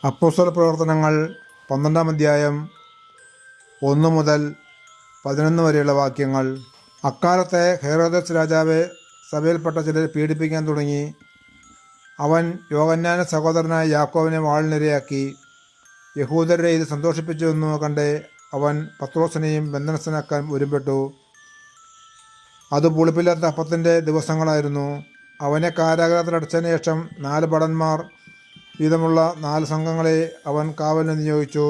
അപ്പോസ്തല പ്രവർത്തനങ്ങൾ 12-ാം അധ്യായം 1 മുതൽ 11 വരെയുള്ള വാക്യങ്ങൾ. അക്കാലത്തെ ഹെരോദസ് രാജാവ് സഭയിൽപ്പെട്ട ചിലരെ പീഡിപ്പിക്കാൻ തുടങ്ങി. അവൻ യോഹന്നാന്റെ സഹോദരനായ യാക്കോബിനെ വാളിനിരയാക്കി. യഹൂദരെ ഇത് സന്തോഷിപ്പിച്ചുവെന്നു കണ്ട് അവൻ പത്രോസിനെയും ബന്ധനസ്ഥനാക്കാൻ ഒരുമ്പെട്ടു. അത് പുളിപ്പില്ലാത്ത അപ്പത്തിൻ്റെ ദിവസങ്ങളായിരുന്നു. അവനെ കാരാഗ്രഹത്തിലടച്ചതിന് ശേഷം 4 ഭടന്മാർ വീതമുള്ള 4 സംഘങ്ങളെ അവൻ കാവലിന് നിയോഗിച്ചു.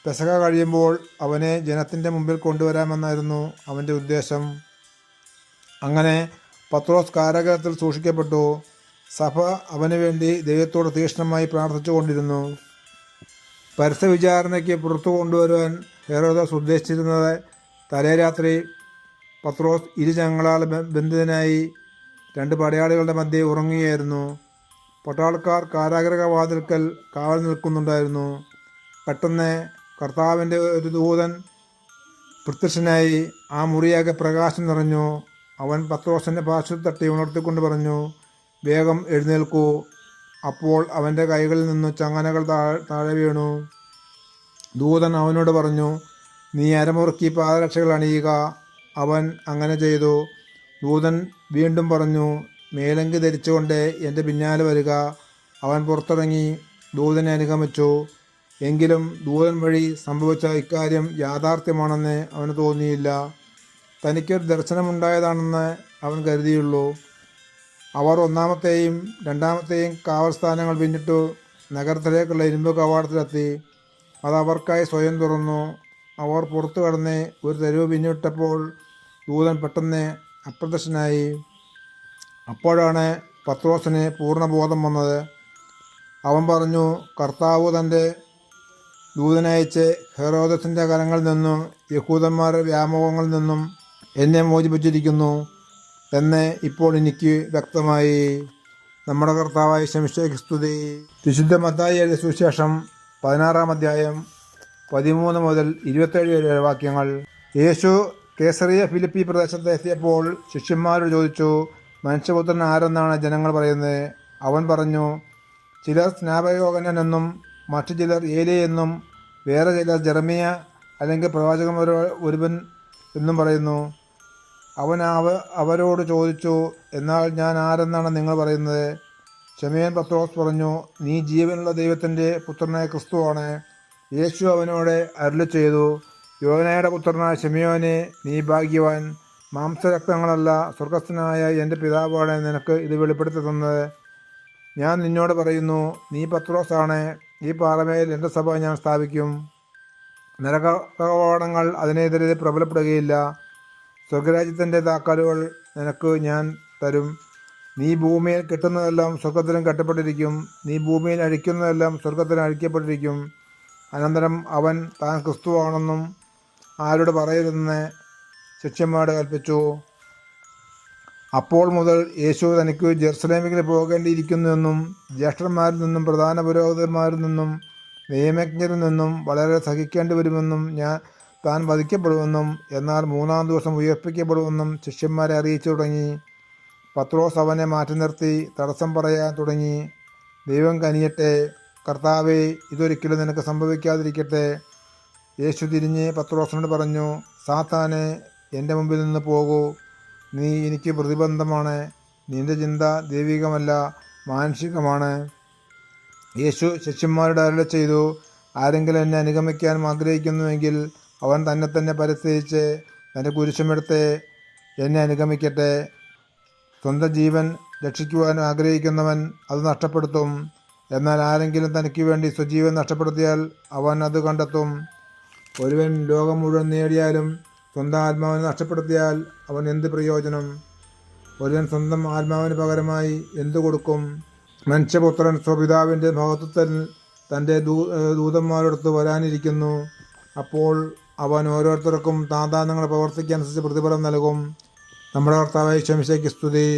പെസഹ കഴിയുമ്പോൾ അവനെ ജനത്തിൻ്റെ മുമ്പിൽ കൊണ്ടുവരാമെന്നായിരുന്നു അവൻ്റെ ഉദ്ദേശം. അങ്ങനെ പത്രോസ് കാരാഗ്രഹത്തിൽ സൂക്ഷിക്കപ്പെട്ടു. സഭ അവന് വേണ്ടി ദൈവത്തോട് തീക്ഷ്ണമായി പ്രാർത്ഥിച്ചു കൊണ്ടിരുന്നു. പരസ്യവിചാരണയ്ക്ക് പുറത്തു കൊണ്ടുവരുവാൻ ഹെരോദാസ് ഉദ്ദേശിച്ചിരുന്നത് തലേ രാത്രി പത്രോസ് ഇരുചങ്ങളാൽ ബന്ധിതനായി 2 പടയാളികളുടെ മധ്യേ ഉറങ്ങുകയായിരുന്നു. പട്ടാളക്കാർ കാരാഗ്രഹവാതിൽക്കൽ കാവൽ നിൽക്കുന്നുണ്ടായിരുന്നു. പെട്ടെന്ന് കർത്താവിൻ്റെ ഒരു ദൂതൻ പ്രത്യക്ഷനായി ആ മുറിയാകെ പ്രകാശം നിറഞ്ഞു. അവൻ പത്രോസിൻ്റെ പാർശ്വത്തിൽ തട്ടി ഉണർത്തിക്കൊണ്ട് പറഞ്ഞു, വേഗം എഴുന്നേൽക്കൂ. അപ്പോൾ അവൻ്റെ കൈകളിൽ നിന്ന് ചങ്ങലകൾ താഴെ വീണു. ദൂതൻ അവനോട് പറഞ്ഞു, നീ അരമുറുക്കി പാദരക്ഷകൾ അണിയുക. അവൻ അങ്ങനെ ചെയ്തു. ദൂതൻ വീണ്ടും പറഞ്ഞു, മേലങ്കി ധരിച്ചുകൊണ്ട് എൻ്റെ പിന്നാലെ വരിക. അവൻ പുറത്തിറങ്ങി ദൂതനെ അനുഗമിച്ചു. എങ്കിലും ദൂതൻ വഴി സംഭവിച്ച ഇക്കാര്യം യാഥാർത്ഥ്യമാണെന്ന് അവന് തോന്നിയില്ല. തനിക്കൊരു ദർശനമുണ്ടായതാണെന്ന് അവൻ കരുതിയുള്ളൂ. അവർ 1-ാമത്തെയും 2-ാമത്തെയും കാവൽ സ്ഥാനങ്ങൾ പിന്നിട്ടു നഗരത്തിലേക്കുള്ള ഇരുമ്പ് കവാടത്തിലെത്തി. അത് അവർക്കായി സ്വയം തുറന്നു. അവർ പുറത്തു കടന്ന് ഒരു തെരുവ് പിന്നിട്ടപ്പോൾ ദൂതൻ പെട്ടെന്ന് അപ്രത്യക്ഷനായി. അപ്പോഴാണ് പത്രോസിന് പൂർണ്ണബോധം വന്നത്. അവൻ പറഞ്ഞു, കർത്താവ് തൻ്റെ ദൂതനയച്ച് ഹെരോദസിൻ്റെ കരങ്ങളിൽ നിന്നും യഹൂദന്മാരുടെ വ്യാമോഹങ്ങളിൽ നിന്നും എന്നെ മോചിപ്പിച്ചിരിക്കുന്നു എന്ന് ഇപ്പോൾ എനിക്ക് വ്യക്തമായി. നമ്മുടെ കർത്താവായ ശമിശയ്ക്ക് സ്തുതി. വിശുദ്ധ മത്തായി എഴുതിയ സുവിശേഷം 16-ാം അധ്യായം 13 മുതൽ 27 വരെ വാക്യങ്ങൾ. യേശു കേസറിയ ഫിലിപ്പി പ്രദേശത്ത് എത്തിയപ്പോൾ ശിഷ്യന്മാരോട് ചോദിച്ചു, മനുഷ്യപുത്രൻ ആരെന്നാണ് ജനങ്ങൾ പറയുന്നത്? അവൻ പറഞ്ഞു, ചിലർ സ്നാപകയോഹന്നാൻ എന്നും മറ്റു ചിലർ ഏലിയ എന്നും വേറെ ചിലർ ജെറമിയ അല്ലെങ്കിൽ പ്രവാചകൻ ഒരുവൻ എന്നും പറയുന്നു. അവൻ അവരോട് ചോദിച്ചു, എന്നാൽ ഞാൻ ആരെന്നാണ് നിങ്ങൾ പറയുന്നത്? ശിമോൻ പത്രോസ് പറഞ്ഞു, നീ ജീവനുള്ള ദൈവത്തിൻ്റെ പുത്രനായ ക്രിസ്തുവാണ്. യേശു അവനോട് അരുളി ചെയ്തു, യോഹന്നായുടെ പുത്രനായ ശിമോനെ, നീ ഭാഗ്യവാൻ. മാംസരക്തങ്ങളല്ല, സ്വർഗസ്ഥനായ എൻ്റെ പിതാവാണ് നിനക്ക് ഇത് വെളിപ്പെടുത്തി തന്നത്. ഞാൻ നിന്നോട് പറയുന്നു, നീ പത്രോസാണ്. ഈ പാറമേൽ എൻ്റെ സഭ ഞാൻ സ്ഥാപിക്കും. നരകകവാടങ്ങൾ അതിനെതിരെ പ്രബലപ്പെടുകയില്ല. സ്വർഗരാജ്യത്തിൻ്റെ താക്കോലുകൾ നിനക്ക് ഞാൻ തരും. നീ ഭൂമിയിൽ കെട്ടുന്നതെല്ലാം സ്വർഗത്തിലും കെട്ടപ്പെട്ടിരിക്കും. നീ ഭൂമിയിൽ അഴിക്കുന്നതെല്ലാം സ്വർഗത്തിലും അഴിക്കപ്പെട്ടിരിക്കും. അനന്തരം അവൻ താൻ ക്രിസ്തുവാണെന്നും ആരോട് പറയരുതെന്ന് ശിഷ്യന്മാരോട് കൽപ്പിച്ചു. അപ്പോൾ മുതൽ യേശു തനിക്ക് ജെറുസലേമിലേക്ക് പോകേണ്ടിയിരിക്കുന്നുവെന്നും ജ്യേഷ്ഠന്മാരിൽ നിന്നും പ്രധാന പുരോഹിതന്മാരിൽ നിന്നും നിയമജ്ഞരിൽ നിന്നും വളരെ സഹിക്കേണ്ടി വരുമെന്നും താൻ വധിക്കപ്പെടുമെന്നും എന്നാൽ 3-ാം ദിവസം ഉയർപ്പിക്കപ്പെടുമെന്നും ശിഷ്യന്മാരെ അറിയിച്ചു തുടങ്ങി. പത്രോസ് അവനെ മാറ്റി നിർത്തി തടസ്സം പറയാൻ തുടങ്ങി. ദൈവം കനിയട്ടെ, കർത്താവേ, ഇതൊരിക്കലും നിനക്ക് സംഭവിക്കാതിരിക്കട്ടെ. യേശു തിരിഞ്ഞ് പത്രോസിനോട് പറഞ്ഞു, സാത്താനെ, എൻ്റെ മുമ്പിൽ നിന്ന് പോകൂ. നീ എനിക്ക് പ്രതിബന്ധമാണ്. നിന്റെ ചിന്ത ദൈവികമല്ല, മാനുഷികമാണ്. യേശു ശിഷ്യന്മാരോട് അരുളി ചെയ്തു, ആരെങ്കിലും എന്നെ അനുഗമിക്കാൻ ആഗ്രഹിക്കുന്നുവെങ്കിൽ അവൻ തന്നെ പരിത്യജിച്ച് തൻ്റെ കുരിശുമെടുത്ത് എന്നെ അനുഗമിക്കട്ടെ. സ്വന്തം ജീവൻ രക്ഷിക്കുവാൻ ആഗ്രഹിക്കുന്നവൻ അത് നഷ്ടപ്പെടുത്തും. എന്നാൽ ആരെങ്കിലും തനിക്ക് വേണ്ടി സ്വജീവൻ നഷ്ടപ്പെടുത്തിയാൽ അവൻ അത് കണ്ടെത്തും. ഒരുവൻ ലോകം മുഴുവൻ നേടിയാലും സ്വന്തം ആത്മാവിനെ നഷ്ടപ്പെടുത്തിയാൽ അവൻ എന്ത് പ്രയോജനം? ഒരുവൻ സ്വന്തം ആത്മാവിന് പകരമായി എന്തു കൊടുക്കും? മനുഷ്യപുത്രൻ സ്വപിതാവിൻ്റെ മഹത്വത്തിൽ തൻ്റെ ദൂതന്മാരോടൊത്ത് വരാനിരിക്കുന്നു. അപ്പോൾ അവൻ ഓരോരുത്തർക്കും താന്താങ്ങളുടെ പ്രവർത്തിക്കനുസരിച്ച് പ്രതിഫലം നൽകും. നമ്മുടെ കർത്താവായ ശമിശയ്ക്ക് സ്തുതി.